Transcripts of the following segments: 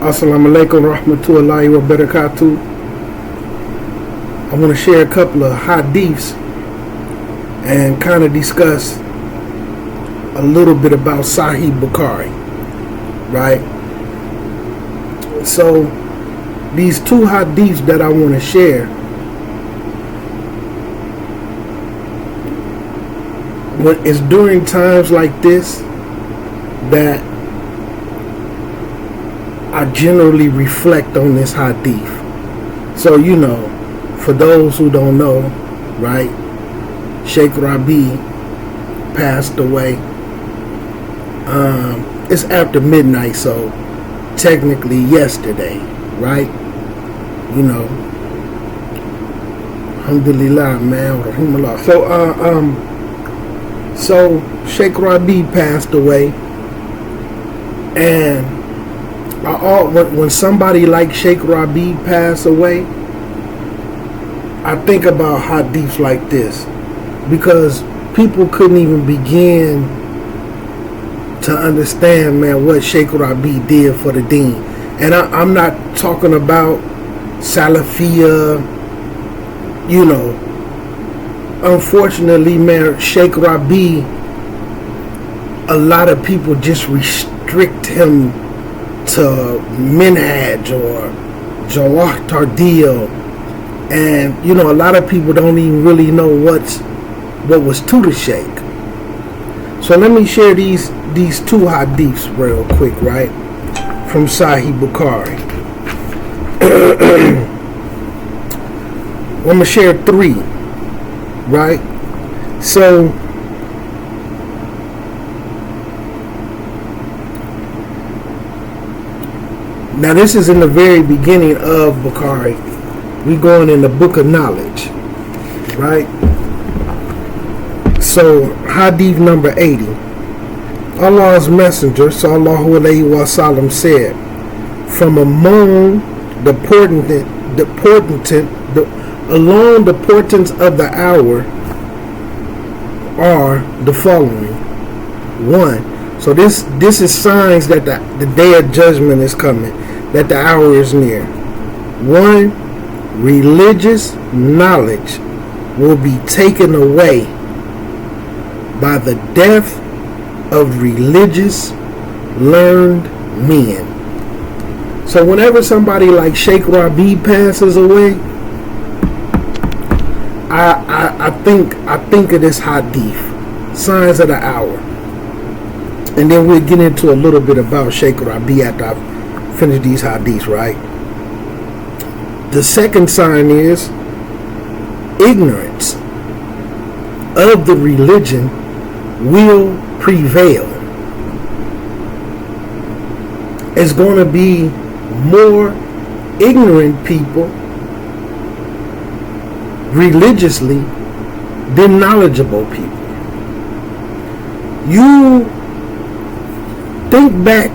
Assalamu alaikum rahmatullahi wa barakatuh. I want to share a couple of hadiths and kind of discuss a little bit about Sahih Bukhari, right? So these two hadiths that I want to share, when it's during times like this that I generally reflect on this hadith. So, for those who don't know, right, Sheikh Rabi passed away. It's after midnight, so technically yesterday, right? Alhamdulillah, man. Rahimullah. So Sheikh Rabi passed away, and when somebody like Sheikh Rabi pass away, I think about hadiths like this, because people couldn't even begin to understand, man, what Sheikh Rabi did for the deen. And I'm not talking about Salafiyah, Unfortunately, man, Sheikh Rabi, a lot of people just restrict him to Minhaj or Jawah Tardil, and a lot of people don't even really know what was to the Sheikh. So let me share these two hadiths real quick, right, from Sahih Bukhari. I'm gonna share three, right? So now this is in the very beginning of Bukhari. We going in the book of knowledge, right? So hadith number 80. Allah's Messenger sallallahu alaihi wasallam said, "From among the portents of the hour are the following. One, so this is signs that the day of judgment is coming, that the hour is near. One, religious knowledge will be taken away by the death of religious learned men." So whenever somebody like Sheikh Rabi passes away, I think of this hadith, signs of the hour, and then we'll get into a little bit about Sheikh Rabi after I finish these hadiths, right? The second sign is ignorance of the religion will prevail. It's going to be more ignorant people religiously than knowledgeable people. You think back,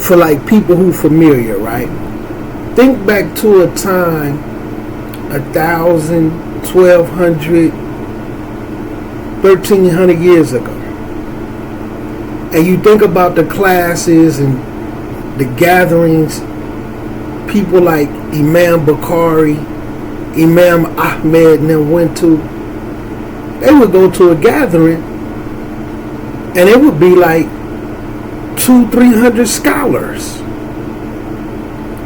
for like people who familiar, right? Think back to a time 1,000, 1,200, 1,300 years ago, and you think about the classes and the gatherings, people like Imam Bukhari, Imam Ahmed and them went to. They would go to a gathering, and it would be like 200-300 scholars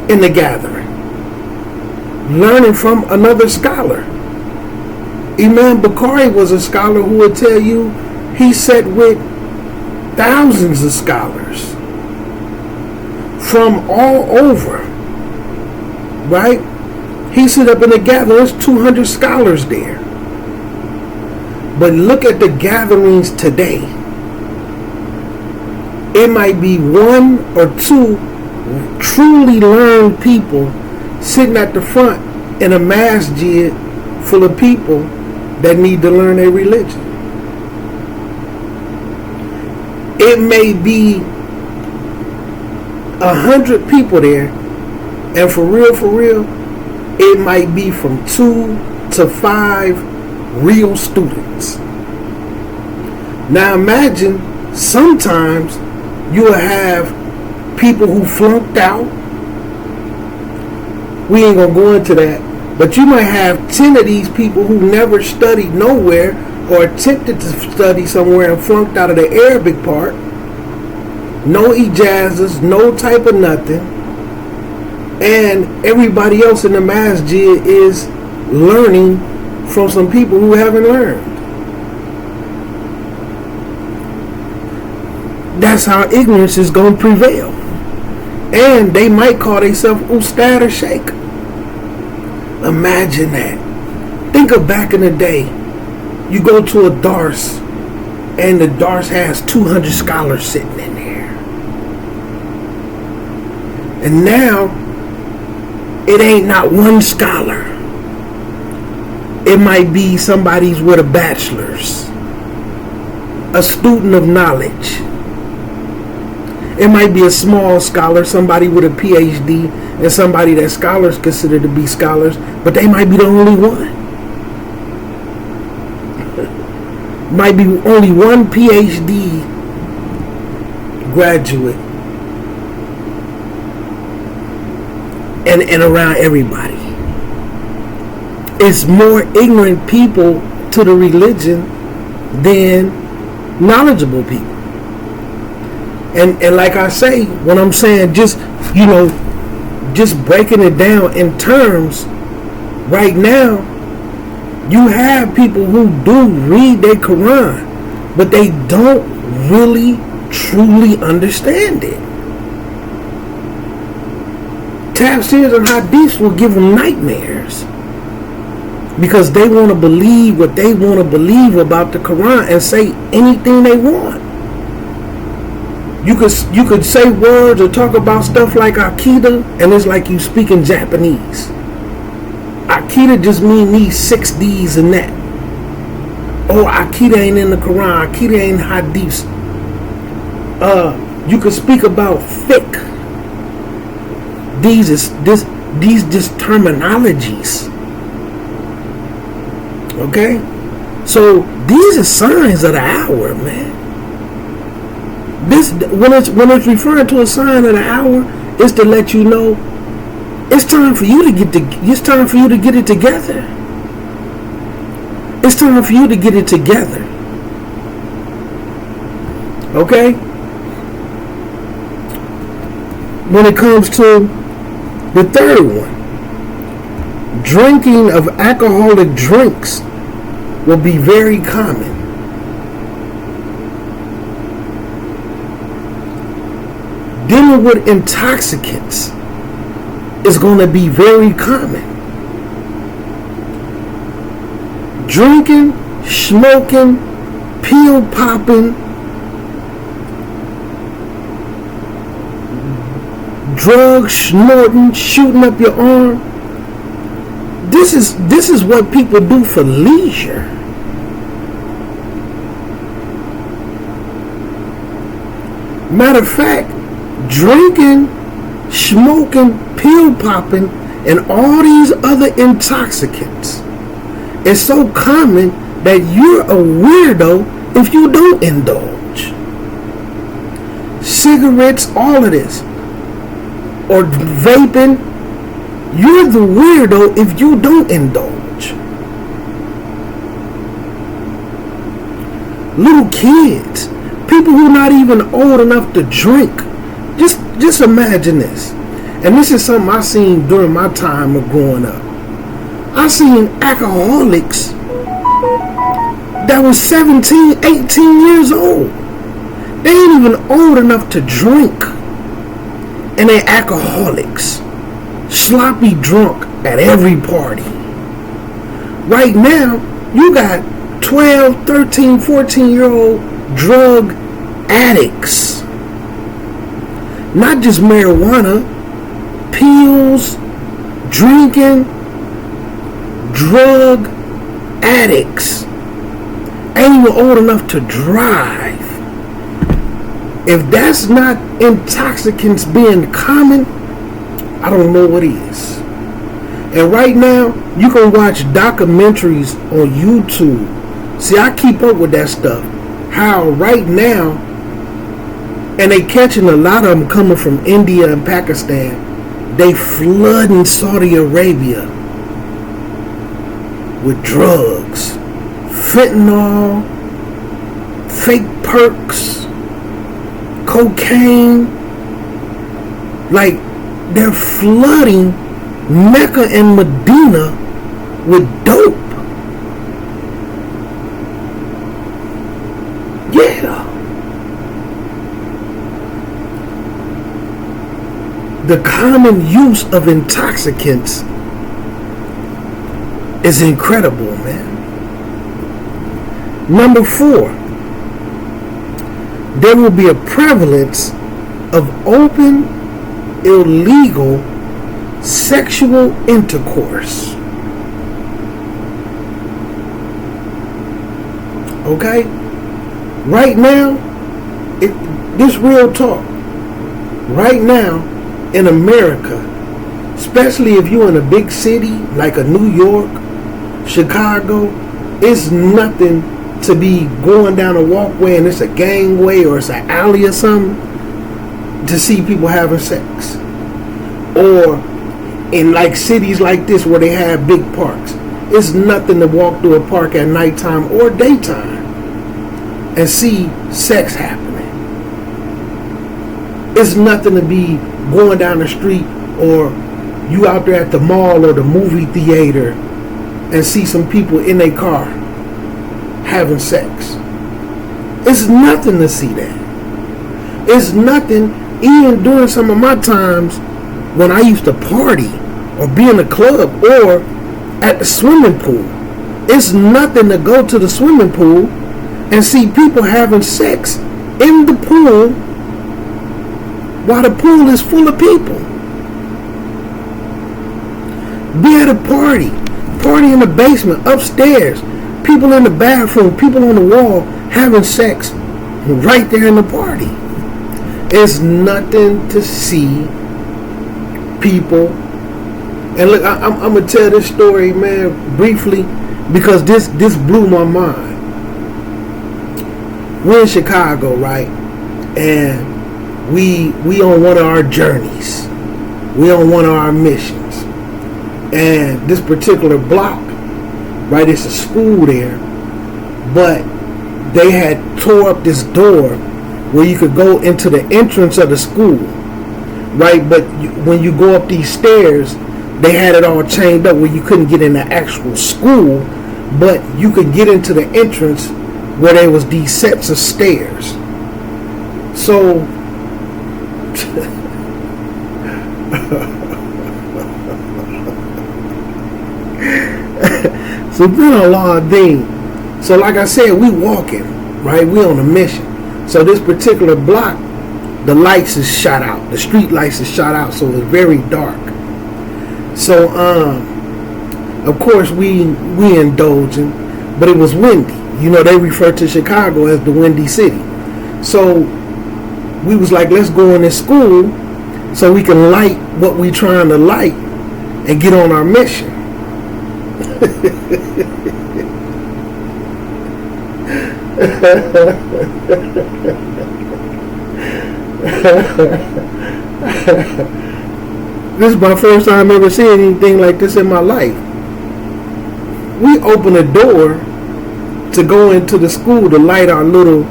in the gathering, learning from another scholar. Imam Bukhari was a scholar who would tell you he sat with thousands of scholars from all over, right? He stood up in a gathering, there's 200 scholars there. But look at the gatherings today. It might be one or two truly learned people sitting at the front in a masjid full of people that need to learn their religion. It may be 100 people there, and for real, it might be from 2 to 5 real students. Now imagine sometimes you'll have people who flunked out. We ain't gonna go into that. But you might have 10 of these people who never studied nowhere or attempted to study somewhere and flunked out of the Arabic part. No ijazas, no type of nothing. And everybody else in the masjid is learning from some people who haven't learned. That's how ignorance is going to prevail. And they might call themselves ustad or sheikh. Imagine that. Think of back in the day. You go to a dars, and the dars has 200 scholars sitting in there. And now, it ain't not one scholar. It might be somebody's with a bachelor's, a student of knowledge. It might be a small scholar, somebody with a PhD, and somebody that scholars consider to be scholars, but they might be the only one. Might be only one PhD graduate and around everybody. It's more ignorant people to the religion than knowledgeable people. And like I say, when I'm saying just breaking it down in terms, right now, you have people who do read their Quran, but they don't really, truly understand it. Tafsirs and hadiths will give them nightmares because they want to believe what they want to believe about the Quran and say anything they want. You could say words or talk about stuff like Aqidah, and it's like you speak in Japanese. Aqidah just mean these 6 D's and that. Oh, Aqidah ain't in the Quran. Aqidah ain't hadiths. You could speak about fiqh. These just terminologies. Okay? So these are signs of the hour, man. This when it's referring to a sign of the hour, it's to let you know it's time for you to get it together. It's time for you to get it together. Okay? When it comes to the third one, drinking of alcoholic drinks will be very common. Dealing with intoxicants is going to be very common. Drinking, smoking, pill popping, drugs, snorting, shooting up your arm. This is what people do for leisure. Matter of fact, drinking, smoking, pill popping, and all these other intoxicants is so common that you're a weirdo if you don't indulge. Cigarettes, all of this, or vaping, you're the weirdo if you don't indulge. Little kids, people who are not even old enough to drink. Just imagine this. And this is something I seen during my time of growing up. I seen alcoholics that was 17, 18 years old. They ain't even old enough to drink. And they alcoholics. Sloppy drunk at every party. Right now, you got 12, 13, 14-year-old drug addicts. Not just marijuana, pills, drinking, drug addicts. Ain't even old enough to drive. If that's not intoxicants being common, I don't know what is. And right now, you can watch documentaries on YouTube. See, I keep up with that stuff. How right now, And they catching a lot of them coming from India and Pakistan. They flooding Saudi Arabia with drugs, fentanyl, fake perks, cocaine. Like, they're flooding Mecca and Medina with dope. Yeah. The common use of intoxicants is incredible, man. Number 4, there will be a prevalence of open, illegal sexual intercourse. Okay? Right now, this real talk. Right now, in America, especially if you're in a big city like a New York, Chicago, it's nothing to be going down a walkway and it's a gangway or it's an alley or something to see people having sex. Or in like cities like this where they have big parks, it's nothing to walk through a park at nighttime or daytime and see sex happening. It's nothing to be going down the street or you out there at the mall or the movie theater and see some people in their car having sex. It's nothing to see that. It's nothing, even during some of my times when I used to party or be in a club or at the swimming pool. It's nothing to go to the swimming pool and see people having sex in the pool while the pool is full of people. Be at a party in the basement, upstairs, people in the bathroom, people on the wall having sex right there in the party. It's nothing to see people. And look, I'm gonna tell this story, man, briefly, because this blew my mind. We're in Chicago, right? And we on one of our journeys. We on one of our missions. And this particular block, right, it's a school there, but they had tore up this door where you could go into the entrance of the school, right? But when you go up these stairs, they had it all chained up where you couldn't get in the actual school, but you could get into the entrance where there was these sets of stairs. So so it's been a long thing. So like I said, we walking, right? We on a mission. So this particular block, the lights is shot out. The street lights is shot out, so it's very dark. So of course we indulging, but it was windy. You know, they refer to Chicago as the Windy City. So we was like, let's go in this school so we can light what we trying to light and get on our mission. This is my first time ever seeing anything like this in my life. We open a door to go into the school to light our little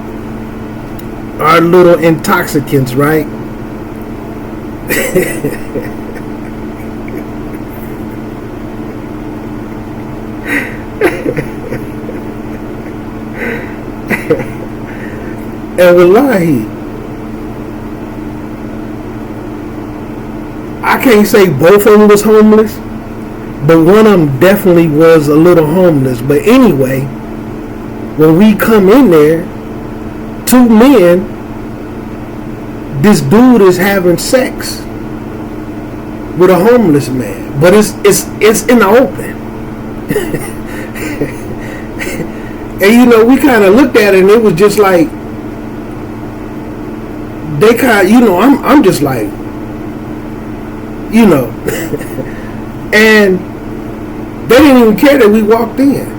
intoxicants, right? And wallahi, I can't say both of them was homeless, but one of them definitely was a little homeless. But anyway, when we come in there, 2 men, this dude is having sex with a homeless man, but it's in the open. And you know, we kind of looked at it and it was just like, they kind of, you know, I'm just like, you know, and they didn't even care that we walked in.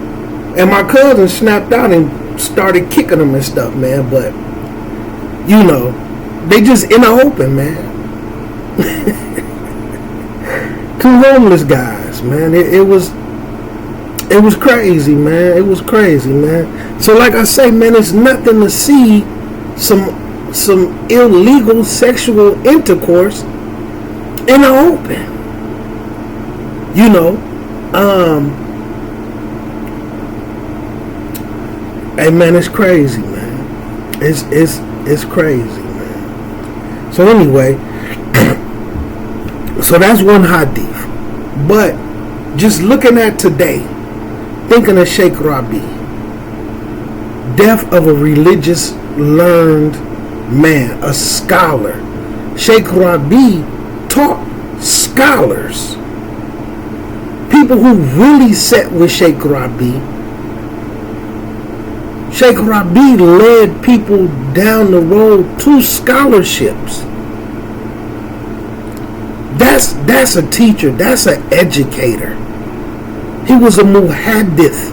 And my cousin snapped out and started kicking them and stuff, man. But, you know, They just in the open, man. Two homeless guys, man. It was crazy, man. It was crazy, man. So like I say, man, it's nothing to see some illegal sexual intercourse in the open. You know, hey man, it's crazy, man. It's crazy, man. So anyway, so that's one hadith. But just looking at today, thinking of Sheikh Rabi, death of a religious, learned man, a scholar. Sheikh Rabi taught scholars, people who really sat with Sheikh Rabi. Sheikh Rabi led people down the road to scholarships. That's a teacher. That's an educator. He was a muhaddith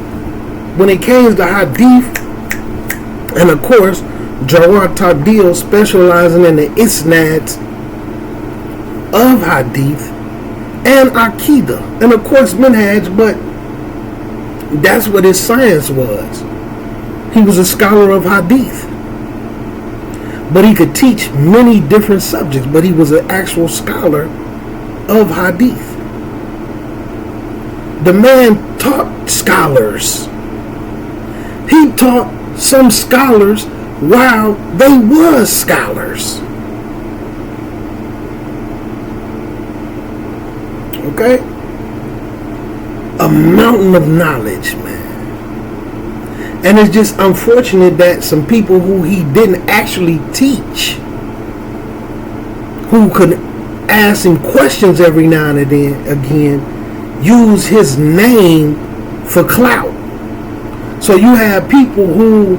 when it came to hadith, and of course, Jawad Tadil specializing in the isnads of hadith and Aqidah, and of course Minhaj, but that's what his science was. He was a scholar of hadith, but he could teach many different subjects, but he was an actual scholar of hadith. The man taught scholars. He taught some scholars while they was scholars. Okay? A mountain of knowledge, man. And it's just unfortunate that some people who he didn't actually teach, who could ask him questions every now and then again, use his name for clout. So you have people who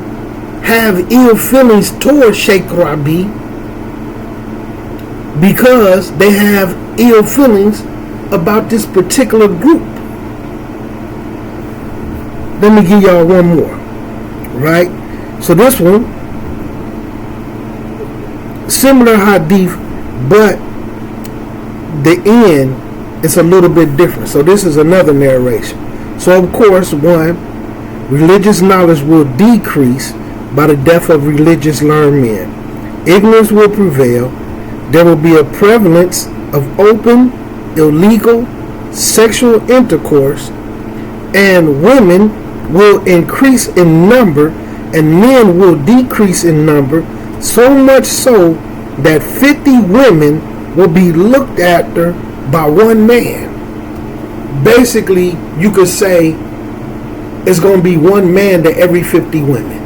have ill feelings towards Sheikh Rabi because they have ill feelings about this particular group. Let me give y'all one more, right? So this one, similar hadith, but the end is a little bit different. So this is another narration. So of course, one, religious knowledge will decrease by the death of religious learned men. Ignorance will prevail. There will be a prevalence of open, illegal sexual intercourse, and women will increase in number and men will decrease in number, so much so that 50 women will be looked after by one man. Basically, you could say it's going to be one man to every 50 women.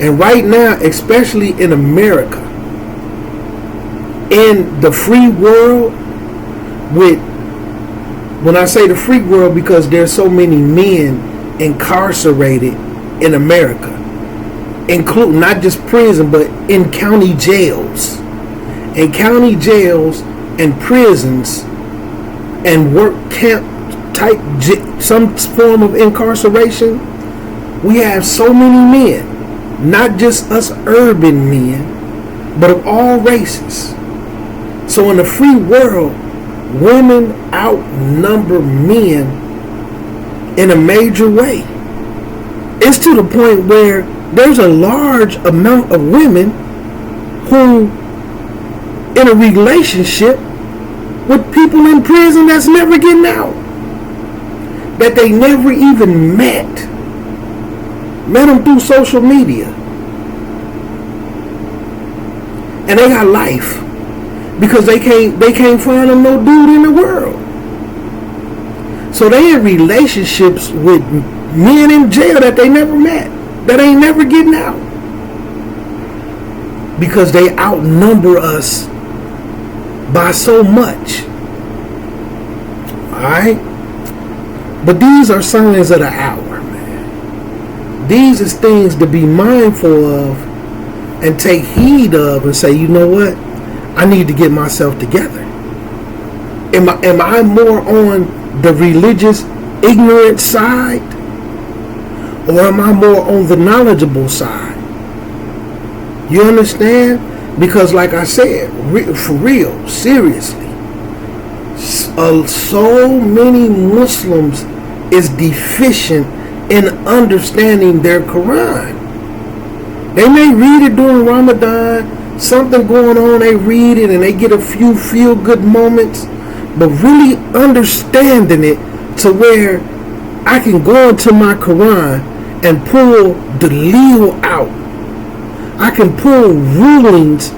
And right now, especially in America, in the free world, when I say the free world, because there's so many men incarcerated in America, including not just prison, but in county jails. In county jails and prisons and work camp type, some form of incarceration, we have so many men, not just us urban men, but of all races. So in the free world, women outnumber men in a major way. It's to the point where there's a large amount of women who in a relationship with people in prison that's never getting out, that they never even met them through social media, and they got life because they can't find them no dude in the world. So they in relationships with men in jail that they never met, that ain't never getting out, because they outnumber us by so much. Alright? But these are signs of the hour, man. These is things to be mindful of and take heed of and say, you know what? I need to get myself together. Am I more on the religious, ignorant side? Or am I more on the knowledgeable side? You understand? Because like I said, for real, seriously, so many Muslims is deficient in understanding their Quran. They may read it during Ramadan, something going on, they read it and they get a few feel-good moments, but really understanding it to where I can go into my Quran and pull dalil out. I can pull rulings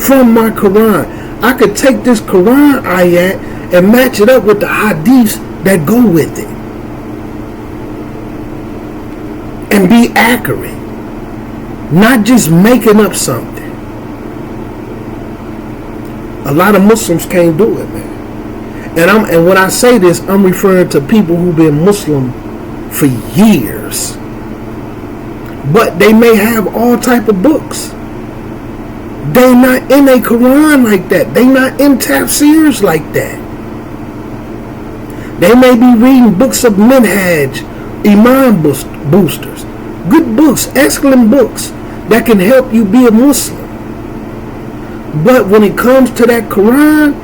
from my Quran. I could take this Quran ayat and match it up with the hadiths that go with it and be accurate, not just making up something. A lot of Muslims can't do it, man. And when I say this, I'm referring to people who've been Muslim for years, but they may have all type of books. They not in a Quran like that. They not in tafsirs like that. They may be reading books of Minhaj, Iman boosters, good books, excellent books that can help you be a Muslim. But when it comes to that Quran,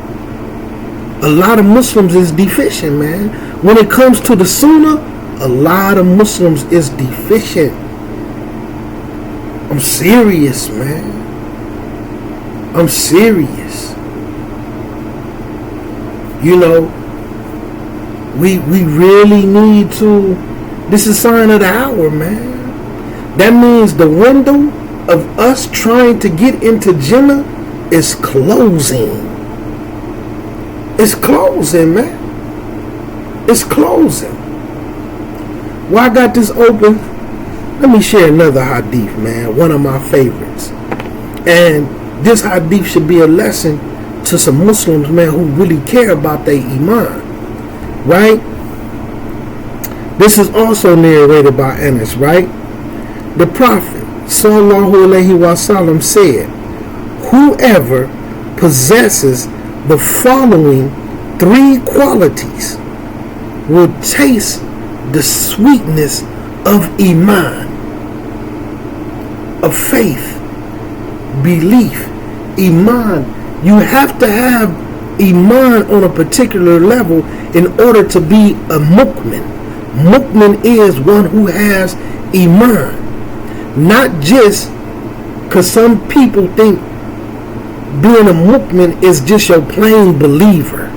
a lot of Muslims is deficient, man. When it comes to the Sunnah, a lot of Muslims is deficient. I'm serious, man. I'm serious. You know, we really need to, this is a sign of the hour, man. That means the window of us trying to get into Jannah is closing. It's closing, man. It's closing. Why I got this open? Let me share another hadith, man. One of my favorites. And this hadith should be a lesson to some Muslims, man, who really care about their iman. Right? This is also narrated by Anas, right? The Prophet, sallallahu alaihi wasallam, said, whoever possesses the following three qualities will taste the sweetness of iman, of faith, belief. Iman, you have to have iman on a particular level in order to be a mu'min. Mu'min is one who has iman. Not just because some people think being a mu'min is just your plain believer.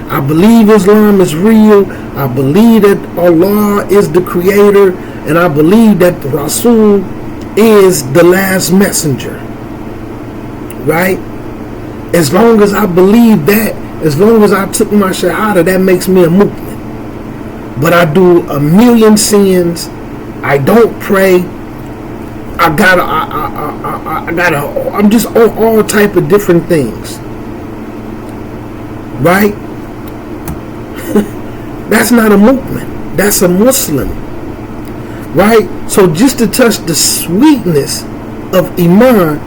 I believe Islam is real. I believe that Allah is the creator. And I believe that the Rasul is the last messenger. Right? As long as I believe that, as long as I took my shahada, that makes me a mu'min. But I do a million sins. I don't pray. I'm just on all type of different things. Right? That's not a mu'min. That's a Muslim. Right? So just to touch the sweetness of iman,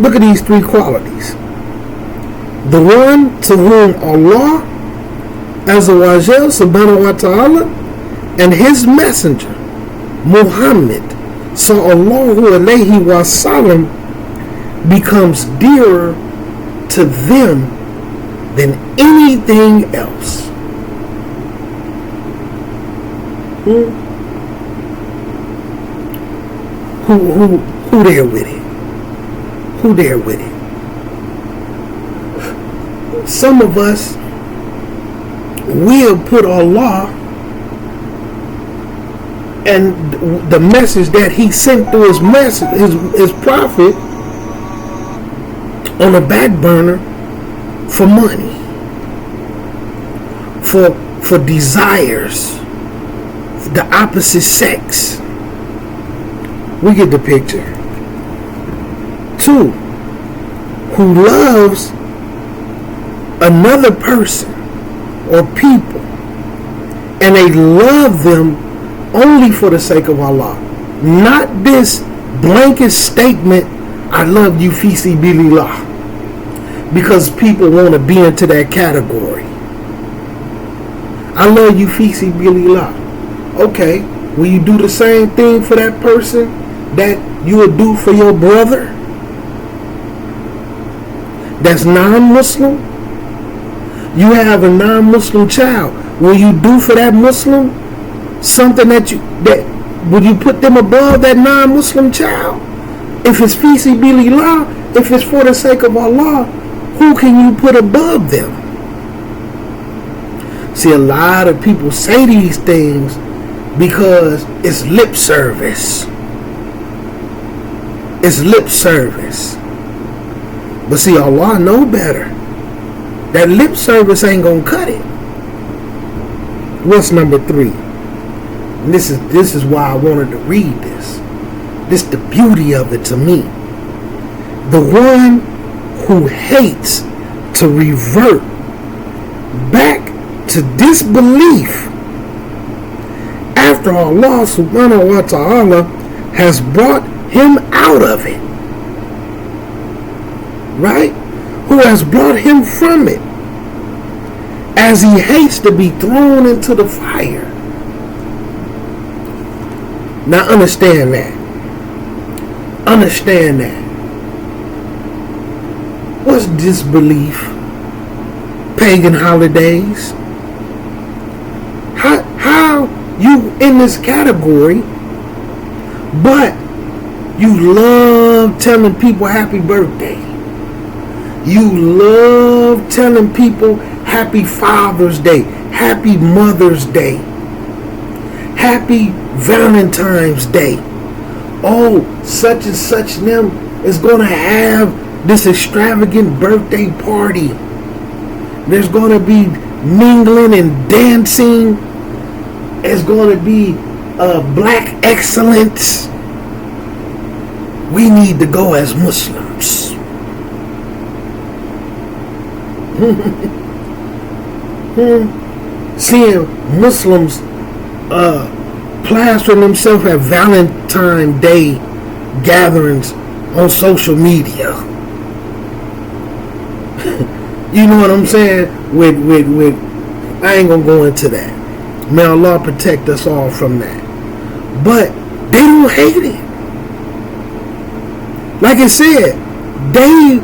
look at these three qualities. The one to whom Allah Azza wa Jal subhanahu wa ta'ala and his messenger Muhammad sallallahu alayhi wa sallam becomes dearer to them than anything else. Who there with it? Who there with it? Some of us will put Allah and the message that he sent through his prophet on a back burner for money, for desires, the opposite sex. We get the picture. Two, who loves another person or people and they love them only for the sake of Allah. Not this blanket statement, I love you fi sabilillah, because people want to be into that category. I love you fi sabilillah. Okay, will you do the same thing for that person that you would do for your brother? that's non-Muslim, you have a non-Muslim child, will you do for that Muslim something that would you put them above that non-Muslim child? If it's fi sabilillah, if it's for the sake of Allah, who can you put above them? See, a lot of people say these things because it's lip service. It's lip service. But see, Allah know better. That lip service ain't gonna cut it. What's number 3? And this is why I wanted to read this. This the beauty of it to me. The one who hates to revert back to disbelief after Allah subhanahu wa ta'ala has brought him out of it. Right? Who has brought him from it, as he hates to be thrown into the fire. Now understand that. Understand that. What's disbelief? Pagan holidays? How you in this category, but you love telling people happy birthday. You love telling people happy Father's Day, happy Mother's Day, happy Valentine's Day. Oh, such and such them is going to have this extravagant birthday party. There's going to be mingling and dancing. It's going to be black excellence. We need to go as Muslims. Seeing Muslims plastering themselves at Valentine's Day gatherings on social media. You know what I'm saying? With I ain't gonna go into that. May Allah protect us all from that. But they don't hate it. Like I said, they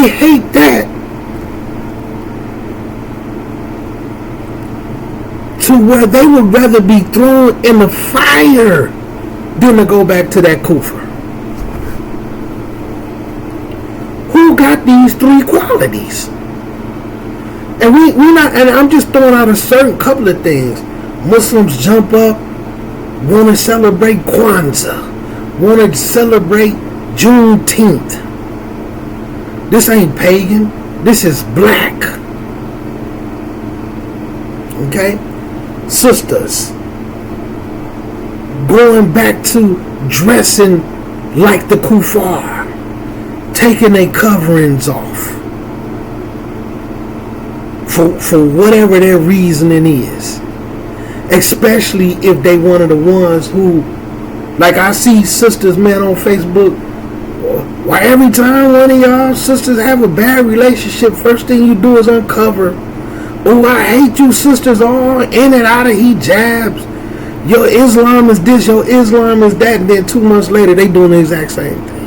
hate that to where they would rather be thrown in the fire than to go back to that kufr. Who got these 3 qualities? And we not, and I'm just throwing out a certain couple of things. Muslims jump up, want to celebrate Kwanzaa, want to celebrate Juneteenth. This ain't pagan. This is black. Okay? Sisters going back to dressing like the kuffar, taking their coverings off for whatever their reasoning is, especially if they one of the ones who, like I see sisters, man, on Facebook, why every time one of y'all sisters have a bad relationship, first thing you do is uncover. Oh, I hate you sisters all in and out of hijabs. Your Islam is this, your Islam is that. And then 2 months later, they doing the exact same thing.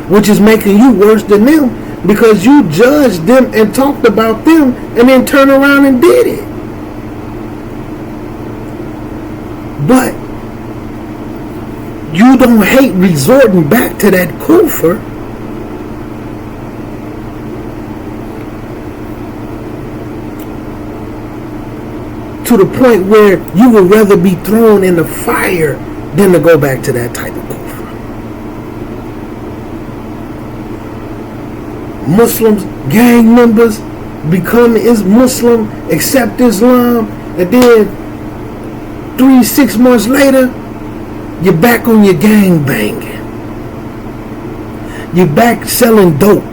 Which is making you worse than them, because you judged them and talked about them and then turned around and did it. But you don't hate resorting back to that kufr. To the point where you would rather be thrown in the fire than to go back to that type of kufr. Muslims, gang members, become Muslim, accept Islam, and then 3-6 months later, you're back on your gang banging. You're back selling dope.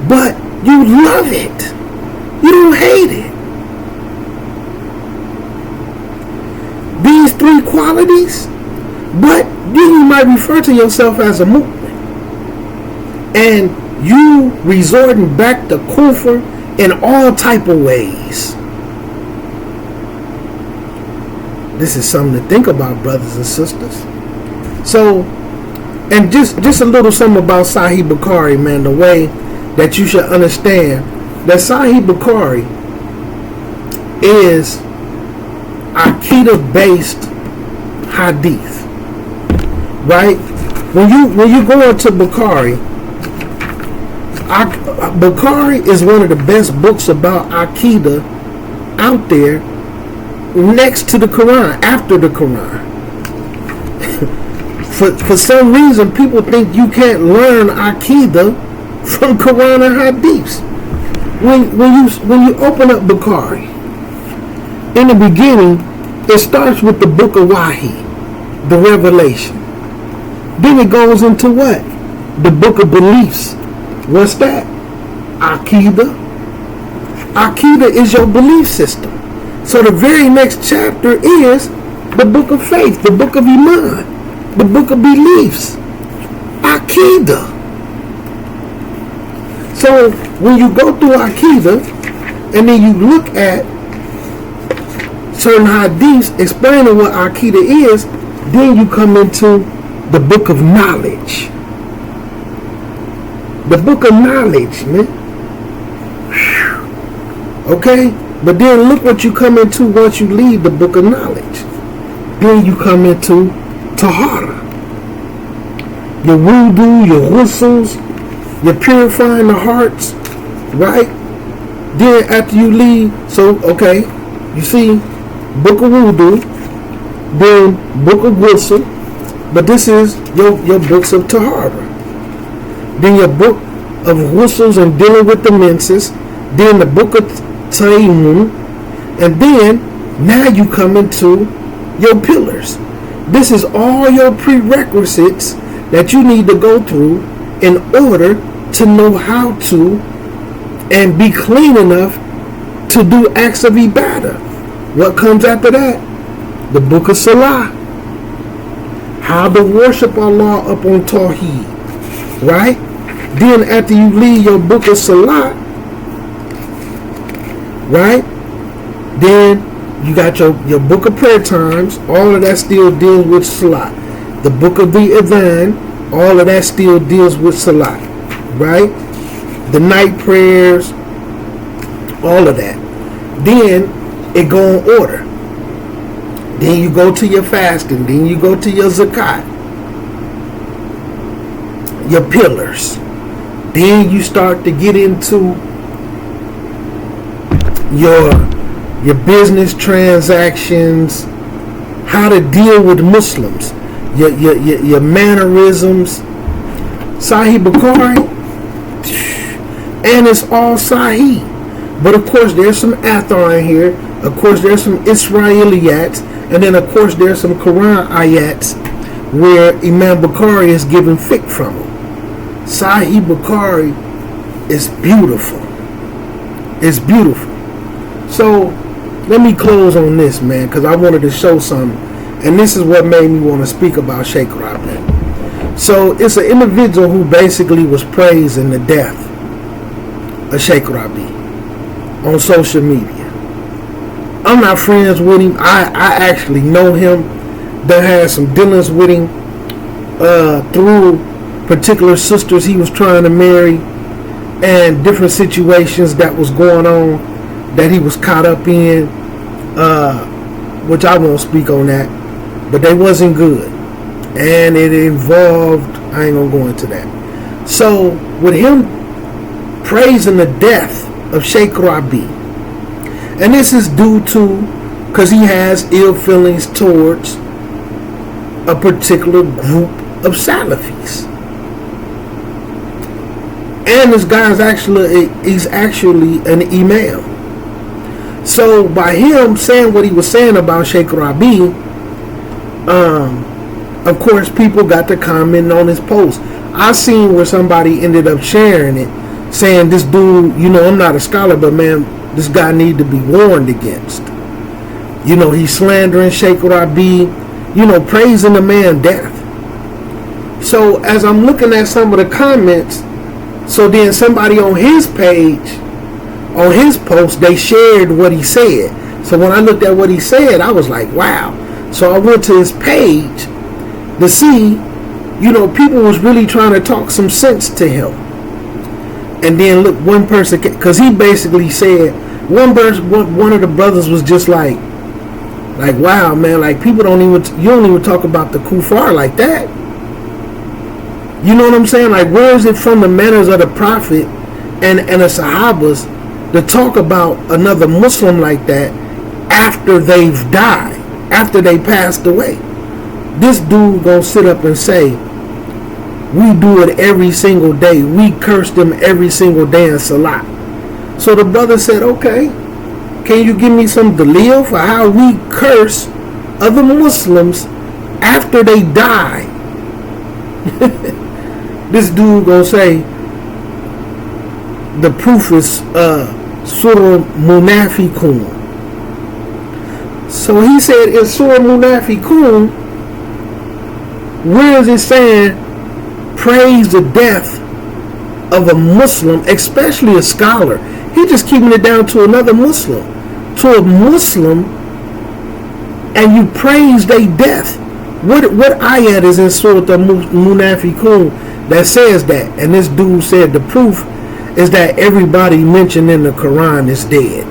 But you love it. You don't hate it. These 3 qualities, but you might refer to yourself as a mu'min. And you resorting back to kufr in all type of ways. This is something to think about, brothers and sisters. So, And just a little something about Sahih Bukhari, man, the way that you should understand that Sahih Bukhari is Aqidah-based hadith, right? When you go into Bukhari, Bukhari is one of the best books about Aqidah out there, next to the Quran, after the Quran. For some reason, people think you can't learn Aqidah from Quran and Hadiths. When you open up Bukhari, in the beginning, it starts with the book of Wahi, the Revelation. Then it goes into what? The book of beliefs. What's that? Aqidah. Aqidah is your belief system. So the very next chapter is the book of faith, the book of Iman, the book of beliefs. Aqidah. So when you go through Aqidah and then you look at certain hadiths explaining what Aqidah is, then you come into the book of knowledge. The book of knowledge, man. Okay? But then look what you come into once you leave the book of knowledge. Then you come into Tahara. Your wudu, your whistles, you're purifying the hearts, right? Then after you leave, so, okay, you see, book of wudu, then book of whistle, but this is your books of Tahara. Then your book of whistles and dealing with the menses, then the book of Taimun, and then now you come into your pillars. This is all your prerequisites that you need to go through in order to know how to and be clean enough to do acts of ibadah. What comes after that? The book of Salah. How to worship Allah up on Tawheed. Right? Then after you leave your book of Salah, right? Then you got your book of prayer times. All of that still deals with Salah. The book of the Adhan, all of that still deals with Salah. Right? The night prayers, all of that. Then it go in order. Then you go to your fasting. Then you go to your zakat. Your pillars. Then you start to get into your business transactions, how to deal with Muslims, your mannerisms. Sahih Bukhari, and it's all Sahih. But of course there's some Athar in here. Of course there's some Israeliyats. And then of course there's some Quran ayats where Imam Bukhari is given fiqh from them. Sahih Bukhari is beautiful. It's beautiful. So let me close on this, man, because I wanted to show something. And this is what made me want to speak about Sheikh Rabi. So it's an individual who basically was praising the death of Sheikh Rabi on social media. I'm not friends with him. I actually know him. That had some dealings with him through particular sisters he was trying to marry and different situations that was going on that he was caught up in, which I won't speak on that, but they wasn't good, and it involved, I ain't gonna go into that. So with him praising the death of Sheikh Rabi, and this is due to because he has ill feelings towards a particular group of Salafis. And this guy is he's actually an imam. So by him saying what he was saying about Sheikh Rabi, of course people got to comment on his post. I seen where somebody ended up sharing it, saying this dude, I'm not a scholar, but man, this guy need to be warned against. He's slandering Sheikh Rabi, praising the man death. So as I'm looking at some of the comments, so then somebody on his page, on his post, they shared what he said. So when I looked at what he said, I was like, wow. So I went to his page to see People was really trying to talk some sense to him. And then look, one person, because he basically said, one of the brothers was just like, wow, man, like you don't even talk about the kuffar like that. You know what I'm saying? Like, where is it from the manners of the Prophet and the Sahabas to talk about another Muslim like that after they've died, after they passed away? This dude gonna sit up and say, we do it every single day. We curse them every single day in Salat. So the brother said, okay, can you give me some dalil for how we curse other Muslims after they die? This dude gonna say the proof is Surah Munafiqun. So he said in Surah Munafiqun, where is it saying praise the death of a Muslim, especially a scholar? He just keeping it down to another Muslim, to a Muslim, and you praise their death. What ayat is in Surah Munafiqun that says that? And this dude said the proof is that everybody mentioned in the Quran is dead.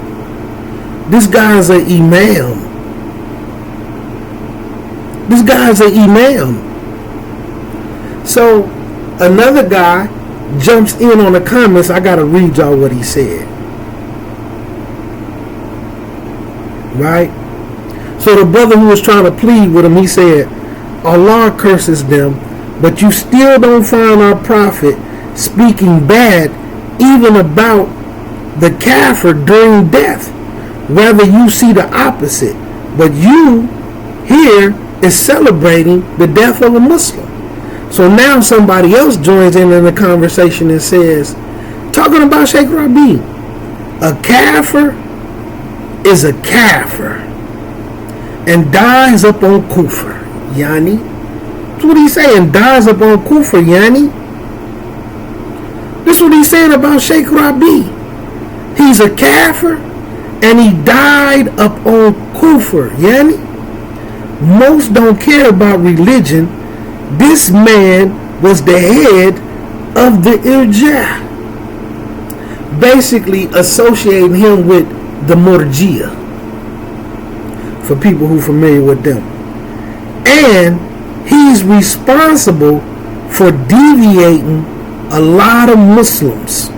This guy's an imam. So another guy jumps in on the comments. I gotta read y'all what he said. Right? So the brother who was trying to plead with him, he said, Allah curses them, but you still don't find our Prophet speaking bad even about the kafir during death. Rather, you see the opposite. But you here is celebrating the death of a Muslim. So now somebody else joins in the conversation and says, talking about Sheikh Rabi, a kafir is a kafir and dies up on kufr, yani. That's what he's saying, dies up on kufr, yani. That's what he's saying about Sheikh Rabi. He's a kafir and he died up on kufr, yani. Most don't care about religion. This man was the head of the irja, basically associating him with the Murji'ah, for people who are familiar with them. And he's responsible for deviating a lot of Muslims.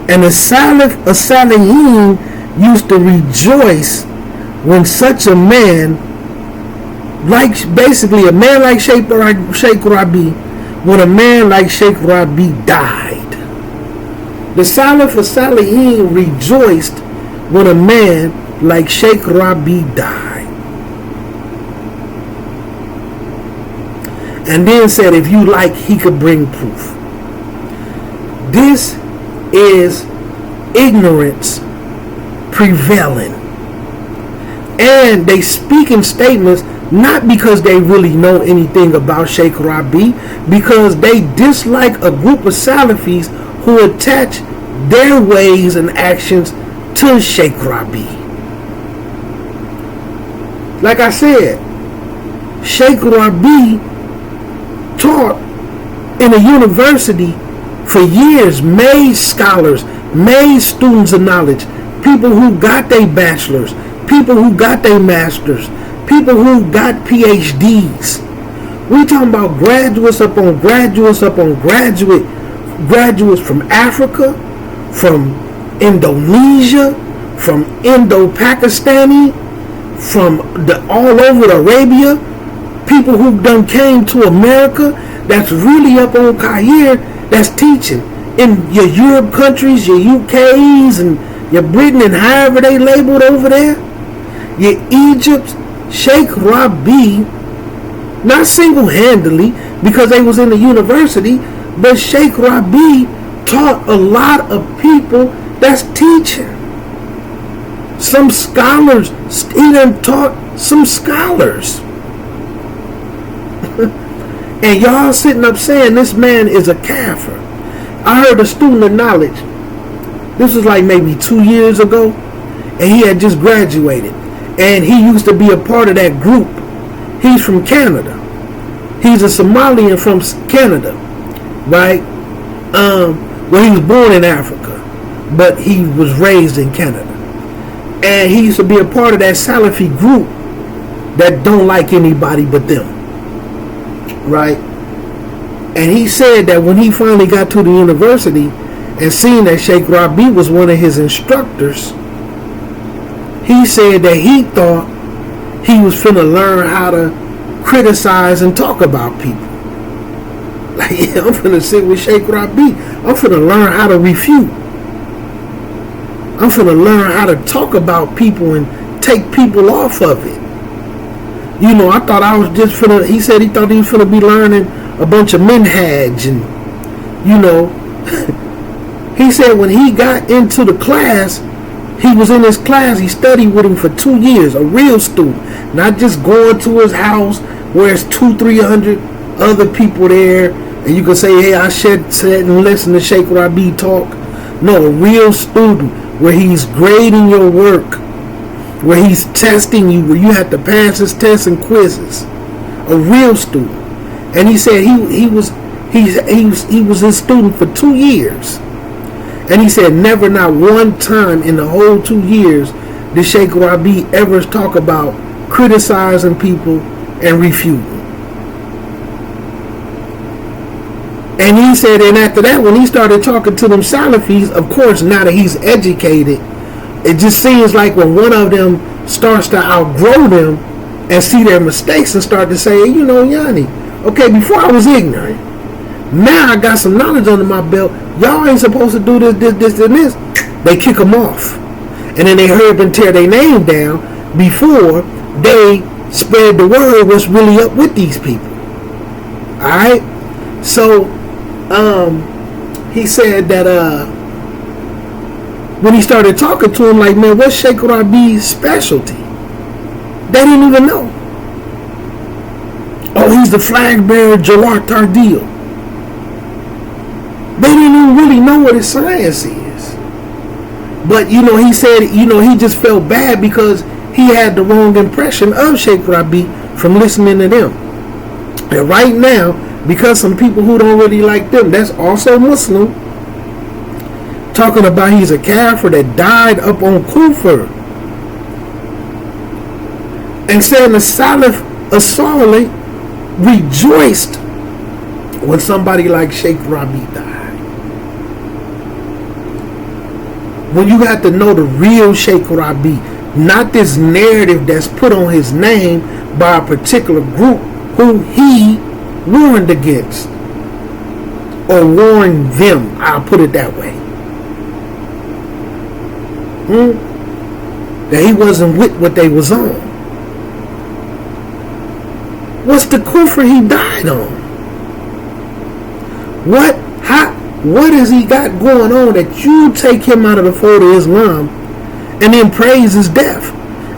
And the Salihin used to rejoice when such a man, like basically a man like Sheikh Rabi, when a man like Sheikh Rabi died. The Salihin rejoiced when a man like Sheikh Rabi died. And then said, if you like, he could bring proof. This is ignorance prevailing. And they speak in statements not because they really know anything about Sheikh Rabi, because they dislike a group of Salafis who attach their ways and actions to Sheikh Rabi. Like I said, Sheikh Rabi taught in a university for years, made scholars, made students of knowledge, people who got their bachelors, people who got their masters, people who got PhDs. We talking about graduates upon graduates upon graduates from Africa, from Indonesia, from Indo-Pakistani, from all over Arabia, people who done came to America that's really up on Cairo, that's teaching in your Europe countries, your UKs and your Britain and however they labeled over there, your Egypt. Sheikh Rabi, not single-handedly because they was in the university, but Sheikh Rabi taught a lot of people that's teaching. Some scholars, he done taught some scholars. And y'all sitting up saying this man is a kafir. I heard a student of knowledge, this was like maybe 2 years ago, and he had just graduated. And he used to be a part of that group. He's from Canada. He's a Somalian from Canada, right? Well, he was born in Africa, but he was raised in Canada. And he used to be a part of that Salafi group that don't like anybody but them, right? And he said that when he finally got to the university and seen that Sheikh Rabi was one of his instructors, he said that he thought he was finna learn how to criticize and talk about people. Like, yeah, I'm finna sit with Sheikh Rabi. I'm finna learn how to refute. I'm finna learn how to talk about people and take people off of it. You know, I thought I was just finna, he said he thought he was finna be learning a bunch of minhaj and, you know, he said when he got into the class, he was in his class, he studied with him for 2 years, a real student, not just going to his house where there's 200-300 other people there, and you can say, hey, I sat and listen to Sheikh Rabi talk. No, a real student where he's grading your work, where he's testing you, where you have to pass his tests and quizzes. A real student. And he said he was his student for 2 years. And he said never, not one time in the whole 2 years did Sheikh Rabi ever talk about criticizing people and refuting. And he said, and after that, when he started talking to them Salafis, of course, now that he's educated, it just seems like when one of them starts to outgrow them and see their mistakes and start to say, hey, you know, Yanni, okay, before I was ignorant. Now I got some knowledge under my belt. Y'all ain't supposed to do this, and this. They kick them off. And then they hurry up and tear their name down before they spread the word what's really up with these people. Alright? So, he said that, when he started talking to him, like, man, what's Sheikh Rabi's specialty? They didn't even know. Oh, he's the flag bearer, Jalal Tardil. They didn't even really know what his science is. But, you know, he said, you know, he just felt bad because he had the wrong impression of Sheikh Rabi from listening to them. And right now, because some people who don't really like them, that's also Muslim, talking about he's a kafir that died up on Kufr, and saying the Salaf Salih rejoiced when somebody like Sheikh Rabi died. When you have to know the real Sheikh Rabi, not this narrative that's put on his name by a particular group who he warned against, or warned them, I'll put it that way. That he wasn't with what they was on. What's the kufr he died on? What has he got going on that you take him out of the fold of Islam and then praise his death?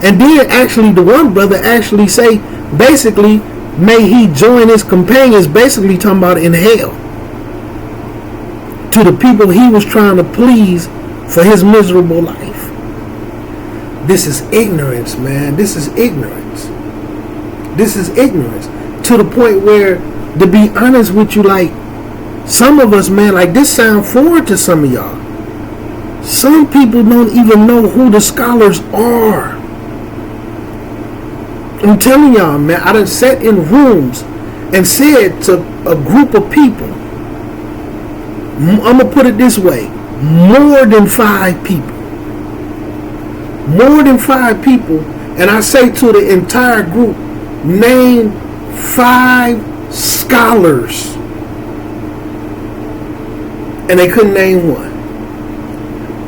And then actually the one brother actually say, basically, may he join his companions, basically talking about in hell, to the people he was trying to please for his miserable life. This is ignorance, man. This is ignorance. This is ignorance. To the point where, to be honest with you, like, some of us, man, like, this sound foreign to some of y'all. Some people don't even know who the scholars are. I'm telling y'all, man, I done sat in rooms and said to a group of people, I'm going to put it this way, more than 5 people. More than 5 people, and I say to the entire group, name 5 scholars. And they couldn't name one.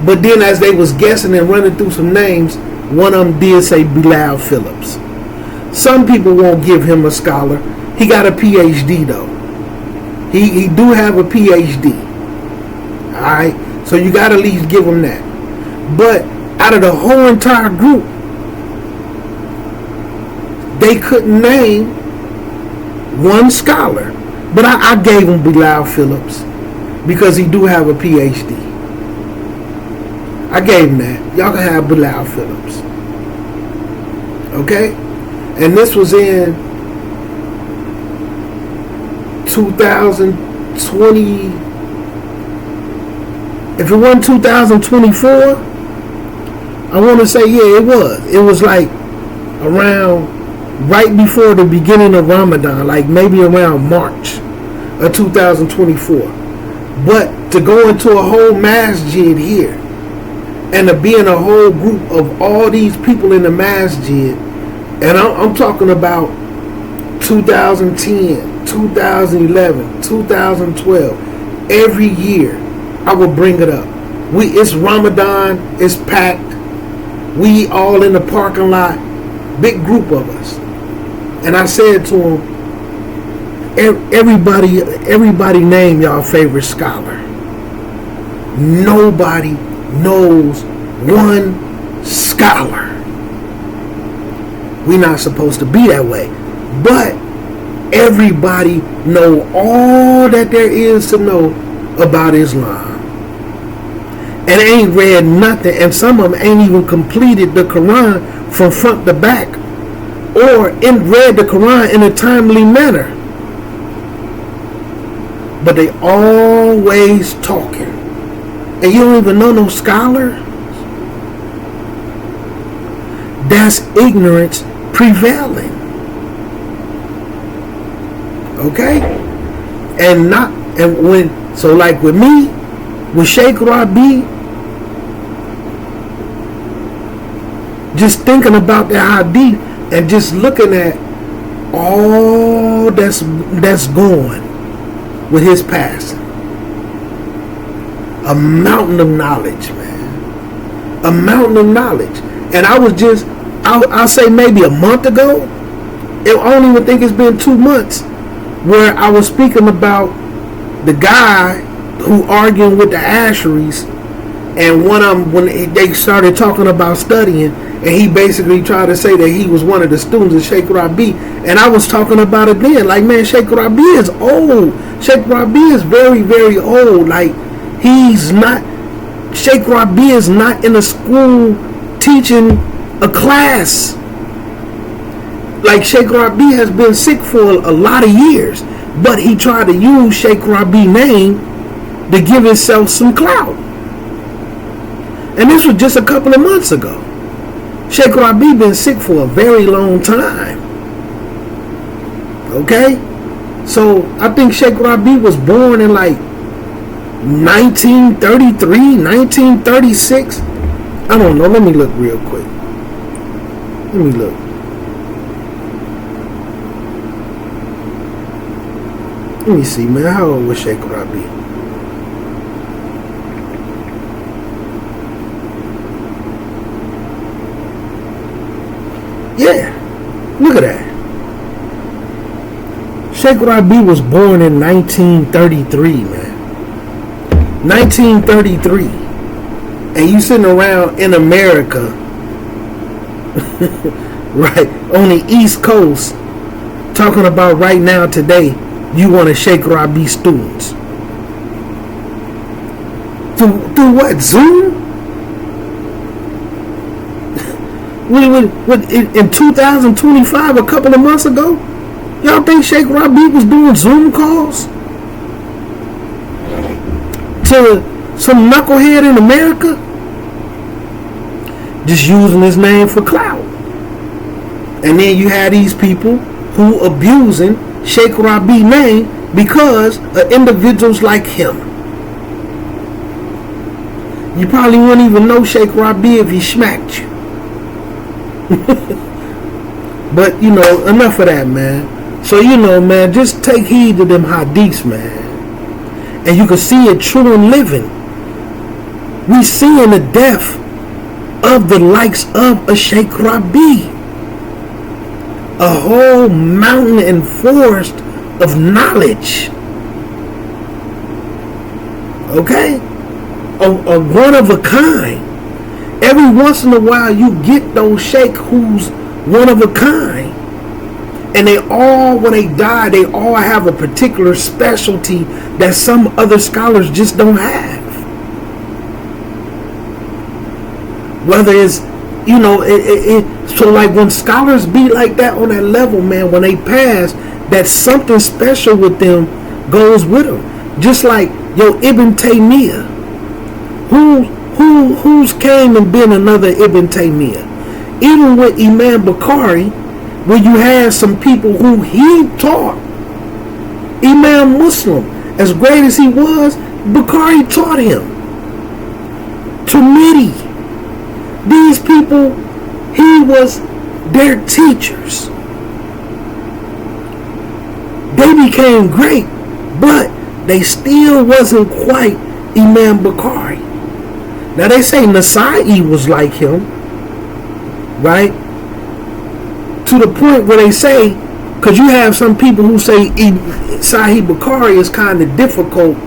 But then as they was guessing and running through some names, one of them did say Bilal Phillips. Some people won't give him a scholar. He got a PhD though. He do have a PhD. Alright? So you got to at least give him that. But out of the whole entire group, they couldn't name one scholar. But I gave him Bilal Phillips because he do have a PhD. I gave him that. Y'all can have Bilal Phillips. Okay? And this was in 2020, if it wasn't 2024, I want to say, yeah, it was. It was like around right before the beginning of Ramadan, like maybe around March of 2024. But to go into a whole masjid here and to be in a whole group of all these people in the masjid, and I'm talking about 2010, 2011, 2012, every year I will bring it up. It's Ramadan, it's packed, we all in the parking lot, big group of us. And I said to him, everybody name y'all favorite scholar. Nobody knows one scholar. We're not supposed to be that way. But everybody know all that there is to know about Islam. And ain't read nothing, and some of them ain't even completed the Quran from front to back, or read the Quran in a timely manner. But they always talking, and you don't even know no scholar. That's ignorance prevailing. Okay? So like with me, with Sheikh Rabi, just thinking about the hadith and just looking at all that's going with his passing. A mountain of knowledge, man. A mountain of knowledge. And I'll say maybe a month ago, I don't even think it's been 2 months, where I was speaking about the guy who arguing with the Asheris, and when they started talking about studying, and he basically tried to say that he was one of the students of Sheikh Rabi, and I was talking about it then, like, man, Sheikh Rabi is old. Sheikh Rabi is very, very old. Like, Sheikh Rabi is not in a school teaching a class. Like, Sheikh Rabi has been sick for a lot of years, but he tried to use Sheikh Rabi's name to give himself some clout. And this was just a couple of months ago. Sheikh Rabi been sick for a very long time. Okay? So I think Sheikh Rabi was born in like 1933, 1936. I don't know. Let me look real quick. Let me look. Let me see, man. How old was Sheikh Rabi? Yeah, look at that. Sheikh Rabi was born in 1933, man. 1933. And you sitting around in America, right, on the East Coast, talking about right now, today, you want to Sheikh Rabi students. Through what, Zoom? In 2025, a couple of months ago, y'all think Sheikh Rabi was doing Zoom calls to some knucklehead in America, just using his name for clout? And then you had these people who abusing Sheikh Rabi's name because of individuals like him. You probably wouldn't even know Sheikh Rabi if he smacked you. But, enough of that, man. So, man, just take heed to them hadiths, man. And you can see it true in living. We seeing the death of the likes of a Sheikh Rabi. A whole mountain and forest of knowledge. Okay? A one of a kind. Every once in a while you get those sheikh who's one of a kind. And they all, when they die, they all have a particular specialty that some other scholars just don't have. Whether it's, so like when scholars be like that on that level, man, when they pass, that's something special with them goes with him. Just like Ibn Taymiyyah. Who's came and been another Ibn Taymiyyah? Even with Imam Bukhari, where you had some people who he taught. Imam Muslim, as great as he was, Bukhari taught him. Tirmidhi, these people, he was their teachers. They became great, but they still wasn't quite Imam Bukhari. Now they say Nasa'i was like him, right? To the point where they say, because you have some people who say Sahih Bukhari is kind of difficult,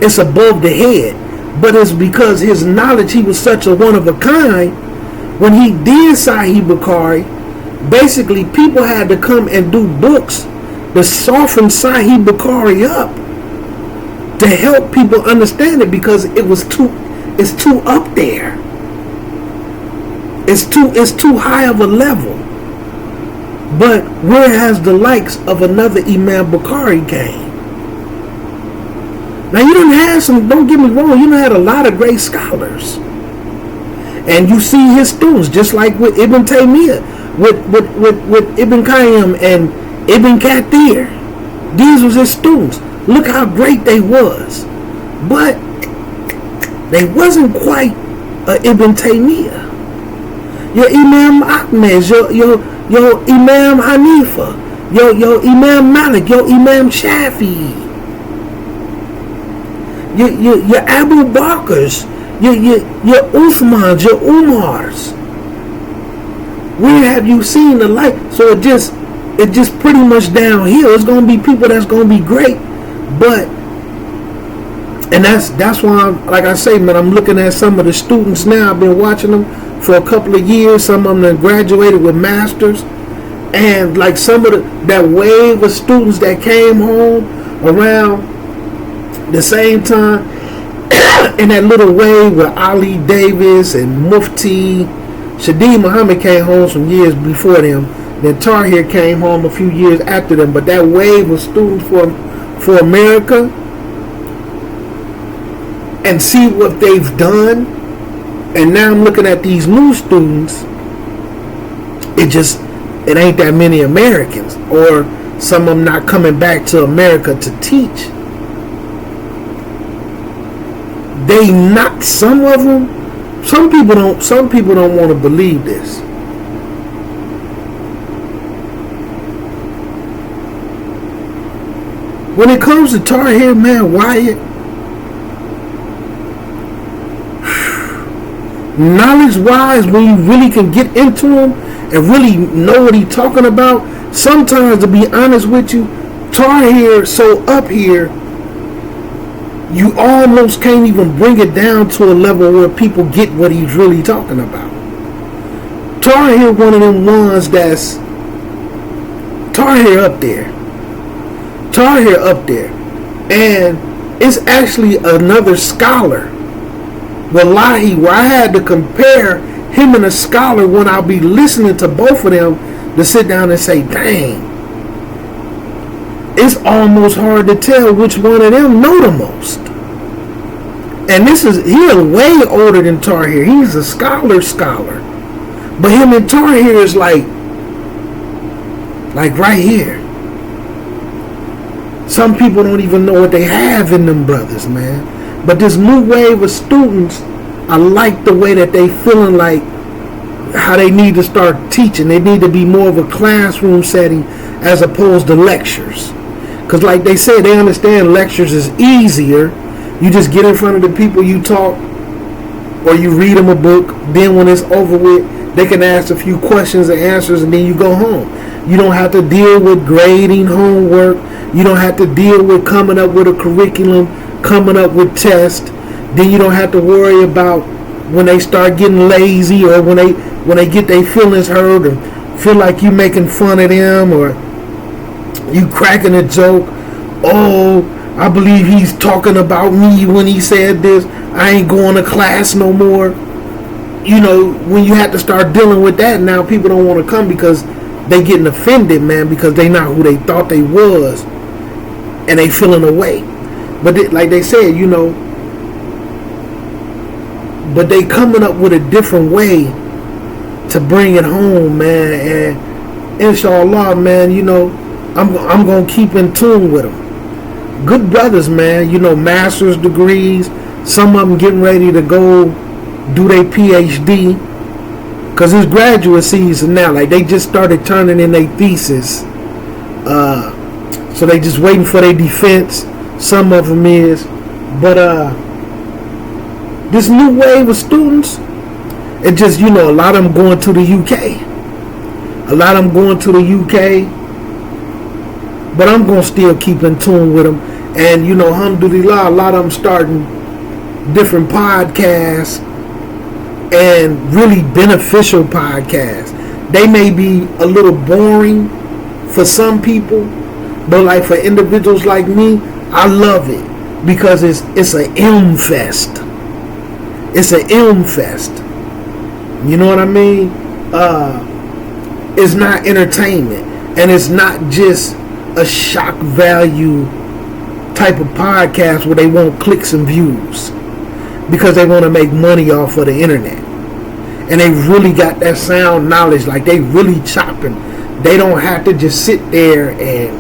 it's above the head, but it's because his knowledge, he was such a one of a kind. When he did Sahih Bukhari, basically people had to come and do books to soften Sahih Bukhari up to help people understand it, because it's too up there. It's too high of a level. But where has the likes of another Imam Bukhari came? Now you done had some, don't get me wrong, you done had a lot of great scholars. And you see his students, just like with Ibn Taymiyyah, with Ibn Qayyim and Ibn Kathir. These was his students. Look how great they was. But they wasn't quite Ibn Taymiyyah. Your Imam Ahmed, your Imam Hanifa, your Imam Malik, your Imam Shafi'i, your Abu Bakrs, your Uthmans, your Umars. Where have you seen the light? So it just pretty much downhill. It's gonna be people that's gonna be great, but and that's why like I say, man, I'm looking at some of the students now. I've been watching them for a couple of years. Some of them graduated with masters, and like some of that wave of students that came home around the same time, in that little wave with Ali Davis and Mufti. Shadid Muhammad came home some years before them. Then Tahir came home a few years after them. But that wave of students for America, and see what they've done. And now I'm looking at these new students. It ain't that many Americans, or some of them not coming back to America to teach. They not, some of them, some people don't want to believe this. When it comes to Tahir, man, Wyatt, knowledge-wise, when you really can get into him and really know what he's talking about, sometimes, to be honest with you, Tahir so up here, you almost can't even bring it down to a level where people get what he's really talking about. Tahir one of them ones that's Tahir up there. Tahir up there. And it's actually another scholar, wallahi, where I had to compare him and a scholar when I'll be listening to both of them to sit down and say, dang, it's almost hard to tell which one of them know the most. And he's way older than Tahir. He's a scholar. But him and Tahir is like right here. Some people don't even know what they have in them brothers, man. But this new wave of students, I like the way that they feeling like how they need to start teaching. They need to be more of a classroom setting as opposed to lectures. Because like they said, they understand lectures is easier. You just get in front of the people, you talk, or you read them a book. Then when it's over with, they can ask a few questions and answers, and then you go home. You don't have to deal with grading homework. You don't have to deal with coming up with a curriculum, coming up with tests. Then you don't have to worry about when they start getting lazy, or when they get their feelings hurt and feel like you making fun of them, or you cracking a joke. Oh, I believe he's talking about me when he said this. I ain't going to class no more. You know, when you have to start dealing with that, now people don't want to come because they getting offended, man, because they not who they thought they was. and they feeling away. But like they said, but they coming up with a different way to bring it home, man. And inshallah, man, I'm gonna keep in tune with them. Good brothers, man. Master's degrees. Some of them getting ready to go do their PhD, cause it's graduate season now. Like they just started turning in their thesis, so they just waiting for their defense. Some of them is, but this new wave of students, it just a lot of them going to the UK. A lot of them going to the UK, but I'm gonna still keep in tune with them. And alhamdulillah, a lot of them starting different podcasts and really beneficial podcasts. They may be a little boring for some people, but like for individuals like me, I love it because it's an ilm fest. It's an ilm fest. You know what I mean? It's not entertainment, and it's not just a shock value type of podcast where they want clicks and views because they want to make money off of the internet. And they really got that sound knowledge, like they really chopping. They don't have to just sit there and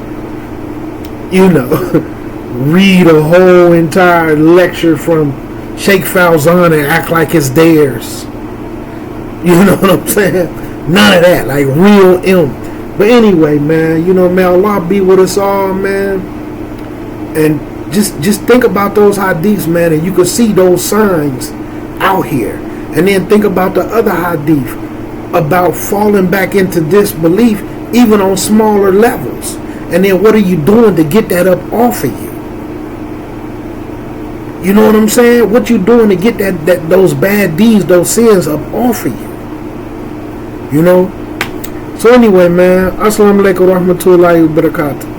read a whole entire lecture from Sheikh Fauzan and act like it's theirs. You know what I'm saying? None of that, like real ilm. But anyway, man, may Allah be with us all, man. And just think about those hadiths, man, and you can see those signs out here. And then think about the other hadith about falling back into disbelief, even on smaller levels. And then what are you doing to get that up off of you? You know what I'm saying? What you doing to get that those bad deeds, those sins up off of you? So anyway, man, assalamu alaikum wa rahmatullahi wa barakatuh.